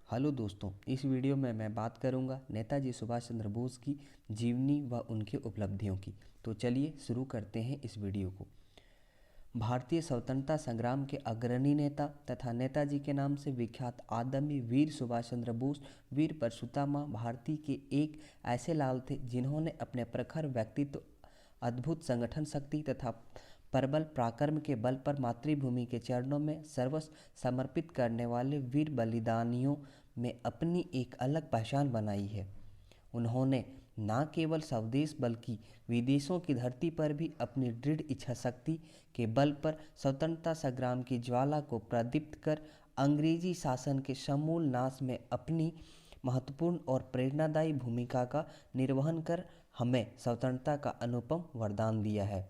Hello दोस्तों, इस video में मैं बात करूंगा नेताजी सुभाष चंद्र बोस की जीवनी व उनकी उपलब्धियों की। तो चलिए शुरू करते हैं इस वीडियो को। भारतीय स्वतंत्रता संग्राम के अग्रणी नेता तथा नेताजी के नाम से विख्यात आदमी वीर सुभाष चंद्र बोस वीर परशुरामा भारती के एक ऐसे लाल थे जिन्होंने अपने प्रखर व्यक्तित्व, अद्भुत संगठन शक्ति तथा प्रबल पराक्रम के बल पर मातृभूमि के चरणों में सर्वस्व समर्पित करने वाले वीर बलिदानियों में अपनी एक अलग पहचान बनाई है। उन्होंने न केवल स्वदेश बल्कि विदेशों की धरती पर भी अपनी दृढ़ इच्छाशक्ति के बल पर स्वतंत्रता संग्राम की ज्वाला को प्रदीप्त कर अंग्रेजी शासन के समूल नाश में अपनी महत्वपूर्ण और प्रेरणादायी भूमिका का निर्वहन कर हमें स्वतंत्रता का अनुपम वरदान दिया है।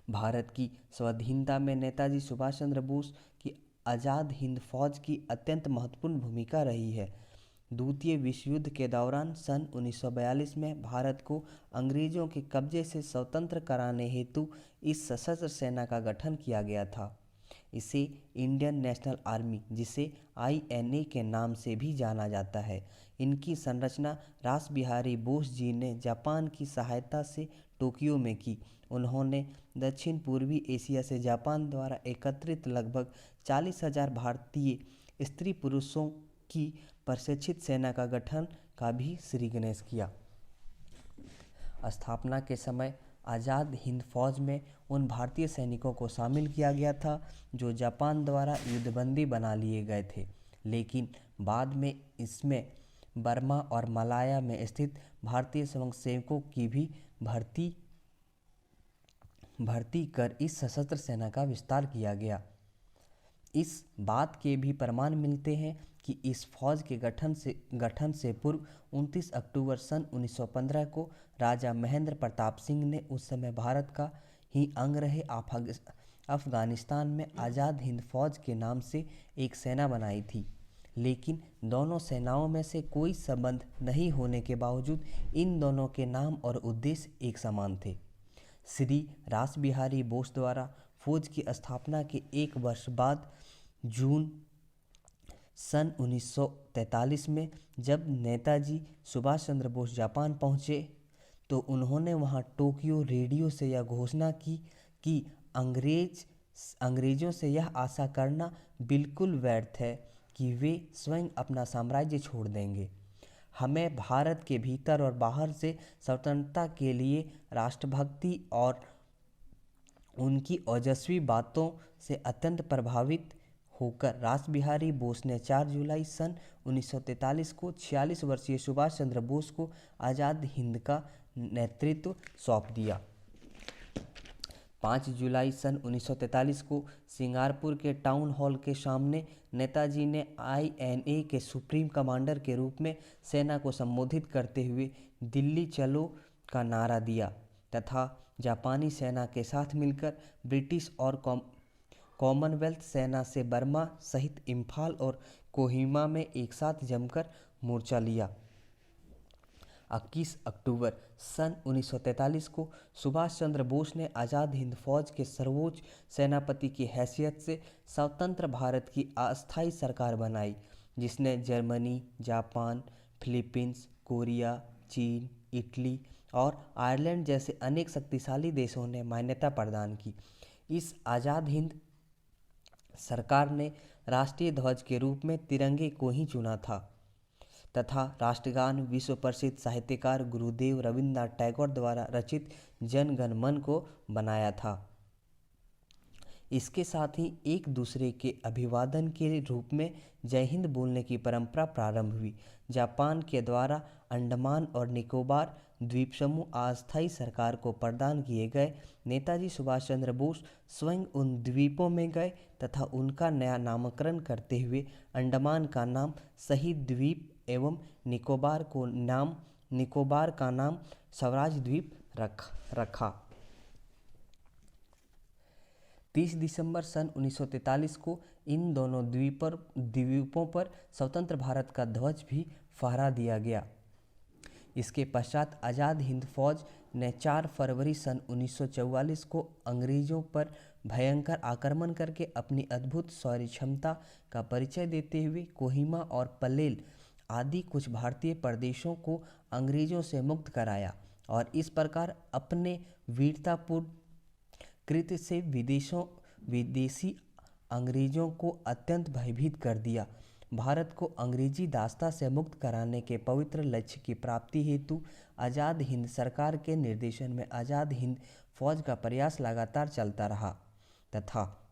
भारत की स्वाधीनता में नेताजी सुभाष चंद्र बोस की आज़ाद हिंद फौज की अत्यंत महत्वपूर्ण भूमिका रही है। द्वितीय विश्व युद्ध के दौरान सन 1942 में भारत को अंग्रेजों के कब्जे से स्वतंत्र कराने हेतु इस सशस्त्र सेना का गठन किया गया था। इसे इंडियन नेशनल आर्मी, जिसे INA के नाम से भी जाना जाता है, इनकी संरचना रास बिहारी बोस जी ने जापान की सहायता से टोक्यो में की। उन्होंने दक्षिण पूर्वी एशिया से जापान द्वारा एकत्रित लगभग 40,000 भारतीय स्त्री पुरुषों की प्रशिक्षित सेना का गठन का भी श्री गणेश किया। स्थापना के समय आज़ाद हिंद फौज में उन भारतीय सैनिकों को शामिल किया गया था जो जापान द्वारा युद्धबंदी बना लिए गए थे, लेकिन बाद में इसमें बर्मा और मलाया में स्थित भारतीय स्वयंसेवकों की भी भर्ती कर इस सशस्त्र सेना का विस्तार किया गया। इस बात के भी प्रमाण मिलते हैं कि इस फौज के गठन से पूर्व 29 अक्टूबर सन 1915 को राजा महेंद्र प्रताप सिंह ने उस समय भारत का ही अंग रहे अफगानिस्तान में आज़ाद हिंद फौज के नाम से एक सेना बनाई थी। लेकिन दोनों सेनाओं में से कोई संबंध नहीं होने के बावजूद इन दोनों के नाम और उद्देश्य एक समान थे। श्री रास बिहारी बोस द्वारा फौज की स्थापना के एक वर्ष बाद जून सन 1943 में जब नेताजी सुभाष चंद्र बोस जापान पहुँचे तो उन्होंने वहां टोक्यो रेडियो से यह घोषणा की कि अंग्रेजों से यह आशा करना बिल्कुल व्यर्थ है कि वे स्वयं अपना साम्राज्य छोड़ देंगे। हमें भारत के भीतर और बाहर से स्वतंत्रता के लिए राष्ट्रभक्ति और उनकी ओजस्वी बातों से अत्यंत प्रभावित होकर रास बिहारी बोस ने 4 जुलाई सन 1943 को 46 वर्षीय सुभाष चंद्र बोस को आज़ाद हिंद का नेतृत्व सौंप दिया। 5 जुलाई सन 1943 को सिंगापुर के टाउन हॉल के सामने नेताजी ने INA के सुप्रीम कमांडर के रूप में सेना को संबोधित करते हुए दिल्ली चलो का नारा दिया तथा जापानी सेना के साथ मिलकर ब्रिटिश और कॉमनवेल्थ सेना से बर्मा सहित इम्फाल और कोहिमा में एक साथ जमकर मोर्चा लिया। 21 अक्टूबर सन 1943 को सुभाष चंद्र बोस ने आज़ाद हिंद फौज के सर्वोच्च सेनापति की हैसियत से स्वतंत्र भारत की अस्थायी सरकार बनाई, जिसने जर्मनी, जापान, फिलीपींस, कोरिया, चीन, इटली और आयरलैंड जैसे अनेक शक्तिशाली देशों ने मान्यता प्रदान की। इस आज़ाद हिंद सरकार ने राष्ट्रीय ध्वज के रूप में तिरंगे को ही चुना था तथा राष्ट्रगान विश्व प्रसिद्ध साहित्यकार गुरुदेव रविन्द्रनाथ टैगोर द्वारा रचित जन गण मन को बनाया था। इसके साथ ही एक दूसरे के अभिवादन के रूप में जय हिंद बोलने की परंपरा प्रारंभ हुई। जापान के द्वारा अंडमान और निकोबार द्वीप समूह अस्थायी सरकार को प्रदान किए गए। नेताजी सुभाष चंद्र बोस स्वयं उन द्वीपों में गए तथा उनका नया नामकरण करते हुए अंडमान का नाम शहीद द्वीप एवं निकोबार का नाम स्वराज द्वीप रखा। 30 दिसंबर सन 1943 को इन दोनों द्वीपों पर स्वतंत्र भारत का ध्वज भी फहरा दिया गया। इसके पश्चात आज़ाद हिंद फौज ने 4 फरवरी सन 1944 को अंग्रेजों पर भयंकर आक्रमण करके अपनी अद्भुत शौर्य क्षमता का परिचय देते हुए कोहिमा और पलेल आदि कुछ भारतीय प्रदेशों को अंग्रेजों से मुक्त कराया और इस प्रकार अपने वीरतापूर्ण कृत्य से विदेशी अंग्रेजों को अत्यंत भयभीत कर दिया। भारत को अंग्रेजी दास्ता से मुक्त कराने के पवित्र लक्ष्य की प्राप्ति हेतु आज़ाद हिंद सरकार के निर्देशन में आज़ाद हिंद फौज का प्रयास लगातार चलता रहा तथा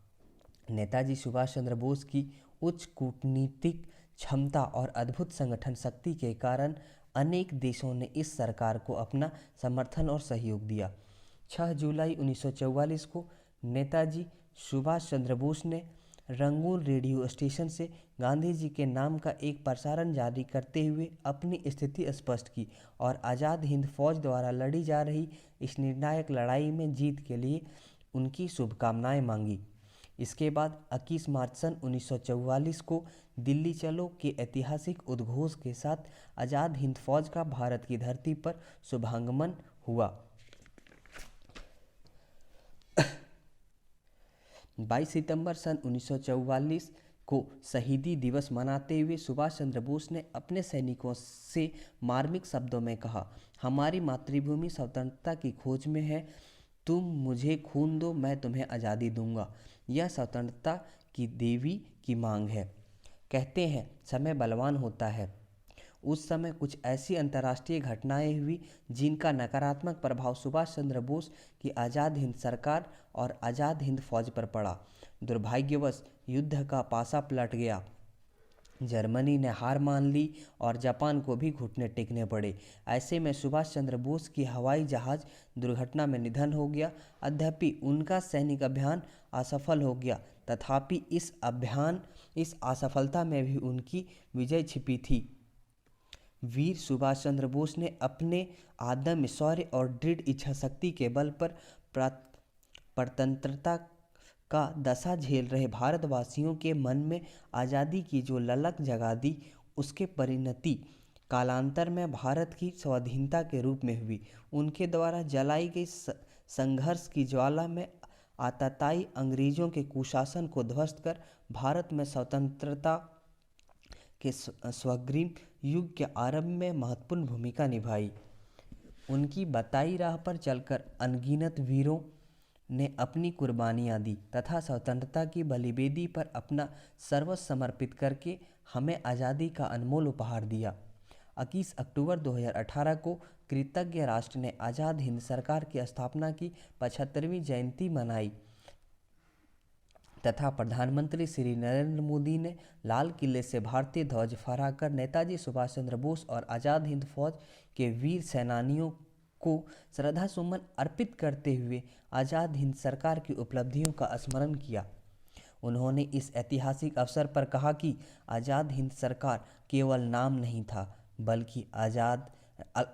नेताजी सुभाष चंद्र बोस की उच्च कूटनीतिक क्षमता और अद्भुत संगठन शक्ति के कारण अनेक देशों ने इस सरकार को अपना समर्थन और सहयोग दिया। 6 जुलाई 1944 को नेताजी सुभाष चंद्र बोस ने रंगून रेडियो स्टेशन से गांधी जी के नाम का एक प्रसारण जारी करते हुए अपनी स्थिति स्पष्ट की और आज़ाद हिंद फौज द्वारा लड़ी जा रही इस निर्णायक लड़ाई में जीत के लिए उनकी शुभकामनाएं मांगी। इसके बाद 21 मार्च सन 1944 को दिल्ली चलो के ऐतिहासिक उद्घोष के साथ आज़ाद हिंद फौज का भारत की धरती पर शुभागमन हुआ। 22 सितंबर सन 1944 को शहीदी दिवस मनाते हुए सुभाष चंद्र बोस ने अपने सैनिकों से मार्मिक शब्दों में कहा, हमारी मातृभूमि स्वतंत्रता की खोज में है। तुम मुझे खून दो, मैं तुम्हें आज़ादी दूंगा। यह स्वतंत्रता की देवी की मांग है। कहते हैं समय बलवान होता है। उस समय कुछ ऐसी अंतर्राष्ट्रीय घटनाएं हुई जिनका नकारात्मक प्रभाव सुभाष चंद्र बोस की आज़ाद हिंद सरकार और आज़ाद हिंद फौज पर पड़ा। दुर्भाग्यवश युद्ध का पासा पलट गया। जर्मनी ने हार मान ली और जापान को भी घुटने टेकने पड़े। ऐसे में सुभाष चंद्र बोस की हवाई जहाज दुर्घटना में निधन हो गया। यद्यपि उनका सैनिक अभियान असफल हो गया, तथापि इस असफलता में भी उनकी विजय छिपी थी। वीर सुभाष चंद्र बोस ने अपने आदम्य शौर्य और दृढ़ इच्छा शक्ति के बल पर स्वतंत्रता का दशा झेल रहे भारतवासियों के मन में आज़ादी की जो ललक जगा दी, उसके परिणति कालांतर में भारत की स्वाधीनता के रूप में हुई। उनके द्वारा जलाई गई संघर्ष की ज्वाला में आतताई अंग्रेजों के कुशासन को ध्वस्त कर भारत में स्वतंत्रता के स्वर्णिम युग के आरंभ में महत्वपूर्ण भूमिका निभाई। उनकी बताई राह पर चलकर अनगिनत वीरों ने अपनी कुर्बानियाँ दी तथा स्वतंत्रता की बलिवेदी पर अपना सर्वस्व समर्पित करके हमें आज़ादी का अनमोल उपहार दिया। 21 अक्टूबर 2018 को कृतज्ञ राष्ट्र ने आज़ाद हिंद सरकार की स्थापना की 75वीं जयंती मनाई तथा प्रधानमंत्री श्री नरेंद्र मोदी ने लाल किले से भारतीय ध्वज फहराकर नेताजी सुभाष चंद्र बोस और आज़ाद हिंद फौज के वीर सेनानियों को श्रद्धासुमन अर्पित करते हुए आज़ाद हिंद सरकार की उपलब्धियों का स्मरण किया। उन्होंने इस ऐतिहासिक अवसर पर कहा कि आज़ाद हिंद सरकार केवल नाम नहीं था,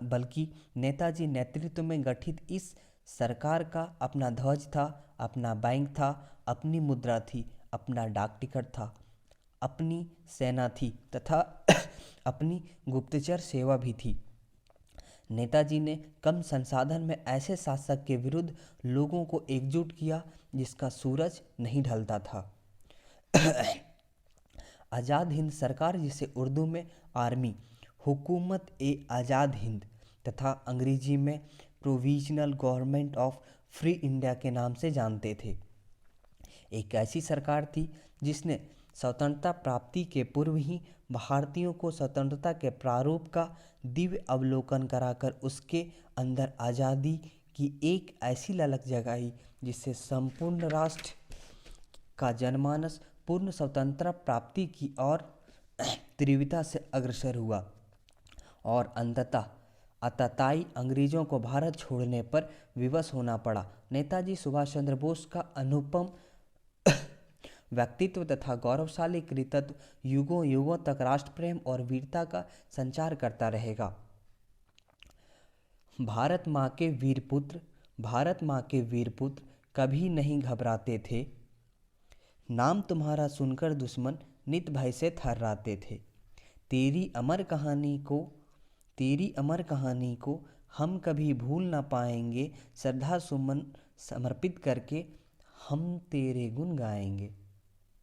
बल्कि नेताजी नेतृत्व में गठित इस सरकार का अपना ध्वज था, अपना बैंक था, अपनी मुद्रा थी, अपना डाक टिकट था, अपनी सेना थी तथा अपनी गुप्तचर सेवा भी थी। नेताजी ने कम संसाधन में ऐसे शासक के विरुद्ध लोगों को एकजुट किया जिसका सूरज नहीं ढलता था। आज़ाद हिंद सरकार, जिसे उर्दू में आर्मी हुकूमत ए आज़ाद हिंद तथा अंग्रेजी में provisional government of free India के नाम से जानते थे, एक ऐसी सरकार थी जिसने स्वतंत्रता प्राप्ति के पूर्व ही भारतीयों को स्वतंत्रता के प्रारूप का दिव्य अवलोकन कराकर उसके अंदर आज़ादी की एक ऐसी ललक जगाई जिससे संपूर्ण राष्ट्र का जनमानस पूर्ण स्वतंत्रता प्राप्ति की ओर तीव्रता से अग्रसर हुआ और अंततः आतताई अंग्रेजों को भारत छोड़ने पर विवश होना पड़ा। नेताजी सुभाष चंद्र बोस का अनुपम व्यक्तित्व तथा गौरवशाली कृतित्व युगों युगों तक राष्ट्र प्रेम और वीरता का संचार करता रहेगा। भारत माँ के वीर पुत्र कभी नहीं घबराते थे। नाम तुम्हारा सुनकर दुश्मन नित भय से थर्राते थे। तेरी अमर कहानी को हम कभी भूल ना पाएंगे, श्रद्धा सुमन समर्पित करके हम तेरे गुण गाएंगे।